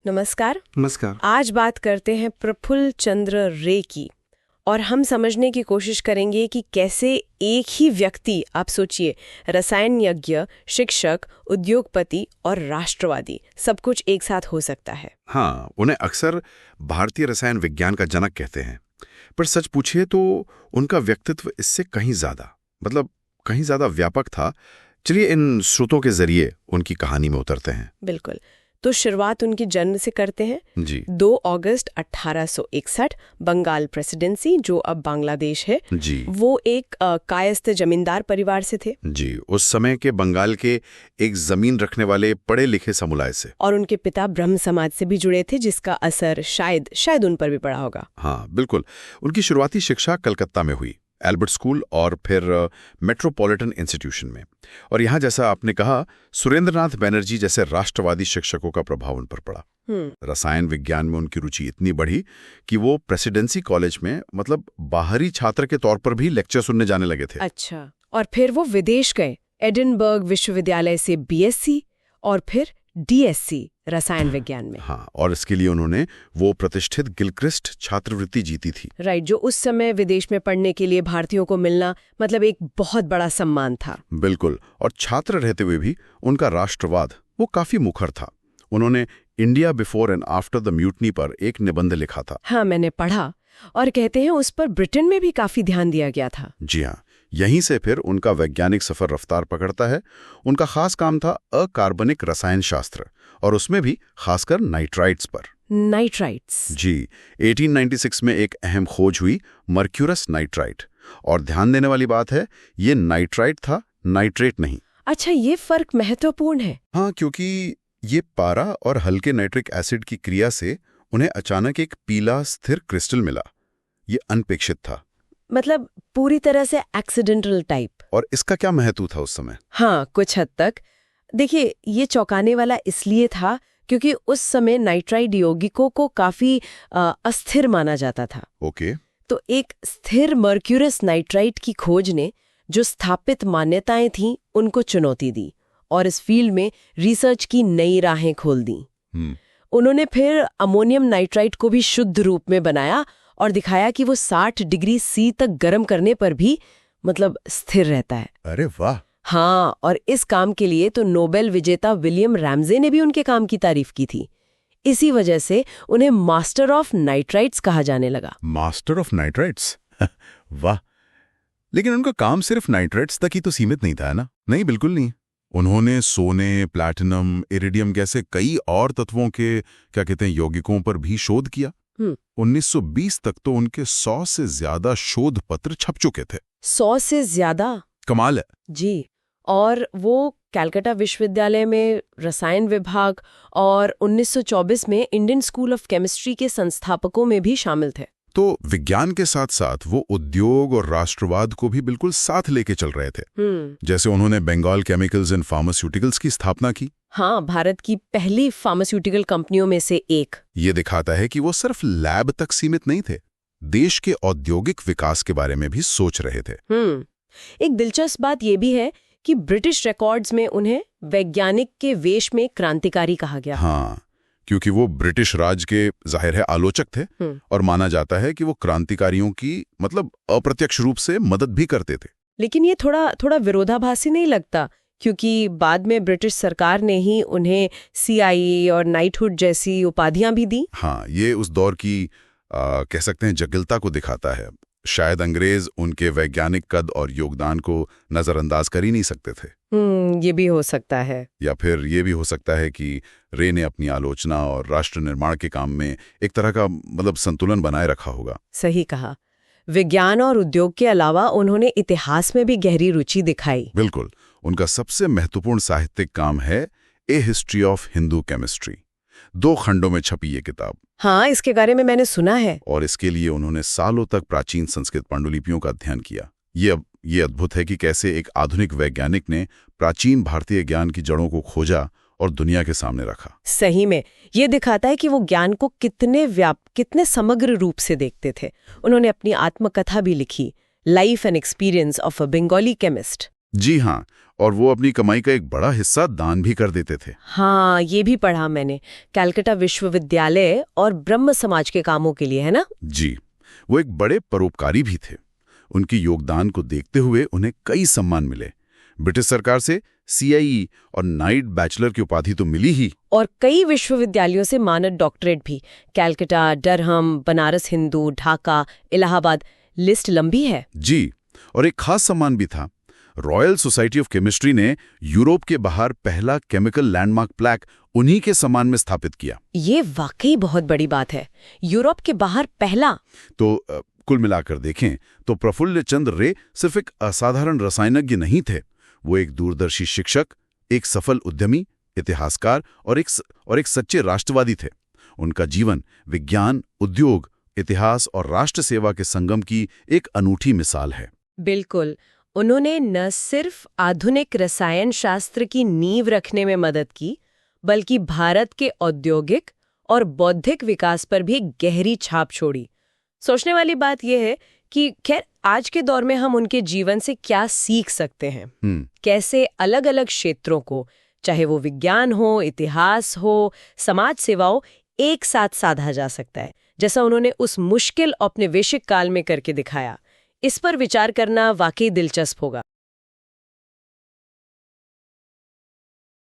नमस्कार। नमस्कार। आज बात करते हैं प्रफुल्ल चंद्र रे की, और हम समझने की कोशिश करेंगे कि कैसे एक ही व्यक्ति, आप सोचिए, रसायन यज्ञ, शिक्षक, उद्योगपति और राष्ट्रवादी, सब कुछ एक साथ हो सकता है। हाँ, उन्हें अक्सर भारतीय रसायन विज्ञान का जनक कहते हैं, पर सच पूछिए तो उनका व्यक्तित्व इससे कहीं ज्यादा व्यापक था। चलिए इन स्रोतों के जरिए उनकी कहानी में उतरते हैं। बिल्कुल। तो शुरुआत उनकी जन्म से करते हैं। जी 2 अगस्त 1861, बंगाल प्रेसिडेंसी, जो अब बांग्लादेश है। जी वो एक कायस्थ जमींदार परिवार से थे। जी उस समय के बंगाल के एक जमीन रखने वाले पढ़े लिखे समुदाय से। और उनके पिता ब्रह्म समाज से भी जुड़े थे, जिसका असर शायद उन पर भी पड़ा होगा। हाँ बिल्कुल। उनकी शुरुआती शिक्षा कलकत्ता में हुई, एल्बर्ट स्कूल और फिर मेट्रोपॉलिटन इंस्टीट्यूशन में। और यहाँ, जैसा आपने कहा, सुरेंद्रनाथ बनर्जी जैसे राष्ट्रवादी शिक्षकों का प्रभाव उन पर पड़ा। रसायन विज्ञान में उनकी रुचि इतनी बढ़ी कि वो प्रेसिडेंसी कॉलेज में बाहरी छात्र के तौर पर भी लेक्चर सुनने जाने लगे थे। अच्छा। और फिर वो विदेश गए, एडिनबर्ग विश्वविद्यालय से बीएससी और फिर डीएससी रसायन विज्ञान में। हाँ, और इसके लिए उन्होंने वो प्रतिष्ठित गिलक्रिस्ट छात्रवृत्ति जीती थी। राइट, जो उस समय विदेश में पढ़ने के लिए भारतीयों को मिलना एक बहुत बड़ा सम्मान था। बिल्कुल। और छात्र रहते हुए भी उनका राष्ट्रवाद वो काफी मुखर था। उन्होंने India before and after the mutiny पर एक निबंध लिखा था। हाँ, मैंने पढ़ा, और कहते हैं उस पर ब्रिटेन में भी काफी ध्यान दिया गया था। जी हाँ, यहीं से फिर उनका वैज्ञानिक सफर रफ्तार पकड़ता है। उनका खास काम था अकार्बनिक रसायन शास्त्र, और उसमें भी खासकर नाइट्राइट्स पर। नाइट्राइट्स? जी, 1896 में एक अहम खोज हुई, मर्क्यूरस नाइट्राइट। और ध्यान देने वाली बात है, ये नाइट्राइट था, नाइट्रेट नहीं। अच्छा, ये फर्क महत्वपूर्ण है। हाँ, क्योंकि ये पारा और हल्के नाइट्रिक एसिड की क्रिया से उन्हें अचानक एक पीला स्थिर क्रिस्टल मिला। ये अनपेक्षित था, पूरी तरह से एक्सीडेंटल टाइप। और इसका क्या महत्व था उस समय? हाँ, कुछ हद तक। देखिए, ये चौंकाने वाला इसलिए था क्योंकि उस समय नाइट्राइड यौगिकों को काफी अस्थिर माना जाता था। ओके। तो एक स्थिर मर्क्यूरस नाइट्राइट की खोज ने जो स्थापित मान्यताएं थीं उनको चुनौती दी, और इस फील्ड में रिसर्च की नई राहें खोल दी। उन्होंने फिर अमोनियम नाइट्राइट को भी शुद्ध रूप में बनाया और दिखाया कि वो 60 डिग्री सी तक गर्म करने पर भी स्थिर रहता है। अरे वाह! हाँ, और इस काम के लिए तो नोबेल विजेता विलियम रैमजे ने भी उनके काम की तारीफ की थी। इसी वजह से उन्हें मास्टर ऑफ नाइट्राइट्स कहा जाने लगा। Master of nitrites? वाह! लेकिन उनका काम सिर्फ नाइट्राइट्स तक ही तो सीमित नहीं था ना? नहीं, बिल्कुल नहीं। उन्होंने सोने, प्लैटिनम, इरिडियम जैसे कई और तत्वों के यौगिकों पर भी शोध किया। 1920 तक तो उनके 100 से ज्यादा शोध पत्र छप चुके थे। 100 से ज्यादा? कमाल है। जी। और वो कलकत्ता विश्वविद्यालय में रसायन विभाग और 1924 में इंडियन स्कूल ऑफ केमिस्ट्री के संस्थापकों में भी शामिल थे। तो विज्ञान के साथ साथ वो उद्योग और राष्ट्रवाद को भी बिल्कुल साथ लेके चल रहे थे। जैसे उन्होंने बंगाल केमिकल्स एंड फार्मास्यूटिकल्स की स्थापना की। हाँ, भारत की पहली फार्मास्यूटिकल कंपनियों में से एक। ये दिखाता है कि वो सिर्फ लैब तक सीमित नहीं थे, देश के औद्योगिक विकास के बारे में भी सोच रहे थे। एक दिलचस्प बात यह भी है कि ब्रिटिश रिकॉर्ड्स में उन्हें वैज्ञानिक के वेश में क्रांतिकारी कहा गया। हाँ, क्योंकि वो ब्रिटिश राज के जाहिर है आलोचक थे, और माना जाता है कि वो क्रांतिकारियों की अप्रत्यक्ष रूप से मदद भी करते थे। लेकिन ये थोड़ा विरोधाभासी नहीं लगता, क्योंकि बाद में ब्रिटिश सरकार ने ही उन्हें सीआईए और नाइटहुड जैसी उपाधियां भी दी। हाँ, ये उस दौर की कह सकते हैं जटिलता को दिखाता है। शायद अंग्रेज उनके वैज्ञानिक कद और योगदान को नजरअंदाज कर ही नहीं सकते थे। ये भी हो सकता है। या फिर ये भी हो सकता है कि रे ने अपनी आलोचना और राष्ट्र निर्माण के काम में एक तरह का संतुलन बनाए रखा होगा। सही कहा। विज्ञान और उद्योग के अलावा उन्होंने इतिहास में भी गहरी रुचि दिखाई। बिल्कुल। उनका सबसे महत्वपूर्ण साहित्यिक काम है ए हिस्ट्री ऑफ हिंदू केमिस्ट्री। 2 खंडों में छपी ये किताब। हाँ, इसके बारे में मैंने सुना है। और इसके लिए उन्होंने सालों तक प्राचीन संस्कृत पांडुलिपियों का अध्ययन किया। ये अद्भुत है कि कैसे एक आधुनिक वैज्ञानिक ने प्राचीन भारतीय ज्ञान की जड़ों को खोजा और दुनिया के सामने रखा। सही में ये दिखाता है कि वो ज्ञान को कितने समग्र रूप से देखते थे। उन्होंने अपनी आत्मकथा भी लिखी, life and experience of a Bengali chemist. जी हाँ, और वो अपनी कमाई का एक बड़ा हिस्सा दान भी कर देते थे। हाँ, ये भी पढ़ा मैंने, कलकत्ता विश्वविद्यालय और ब्रह्म समाज के कामों के लिए, है ना? जी, वो एक बड़े परोपकारी भी थे। उनकी योगदान को देखते हुए उन्हें कई सम्मान मिले। ब्रिटिश सरकार से CIE और नाइट बैचलर की उपाधि तो मिली ही, और कई विश्वविद्यालयों से मानद डॉक्टरेट भी, कलकत्ता, डरहम, बनारस हिंदू, ढाका, इलाहाबाद, लिस्ट लंबी है। जी, और एक खास सम्मान भी था। रॉयल सोसाइटी ऑफ केमिस्ट्री ने यूरोप के बाहर पहला केमिकल लैंडमार्क प्लेक उन्हीं के सम्मान में स्थापित किया। ये वाकई बहुत बड़ी बात है, यूरोप के बाहर पहला। तो कुल मिलाकर देखें तो प्रफुल्ल चंद्र रे सिर्फ एक असाधारण रसायनज्ञ नहीं थे, वो एक दूरदर्शी शिक्षक, एक सफल उद्यमी, इतिहासकार और एक सच्चे राष्ट्रवादी थे। उनका जीवन विज्ञान, उद्योग, इतिहास और राष्ट्र सेवा के संगम की एक अनूठी मिसाल है। बिल्कुल, उन्होंने न सिर्फ आधुनिक रसायन शास्त्र की नींव रखने में मदद की, बल्कि भारत के औद्योगिक और बौद्धिक विकास पर भी गहरी छाप छोड़ी। सोचने वाली बात यह है कि खैर आज के दौर में हम उनके जीवन से क्या सीख सकते हैं, कैसे अलग अलग क्षेत्रों को, चाहे वो विज्ञान हो, इतिहास हो, समाज सेवा हो, एक साथ साधा जा सकता है, जैसा उन्होंने उस मुश्किल औपनिवेशिक काल में करके दिखाया। इस पर विचार करना वाकई दिलचस्प होगा।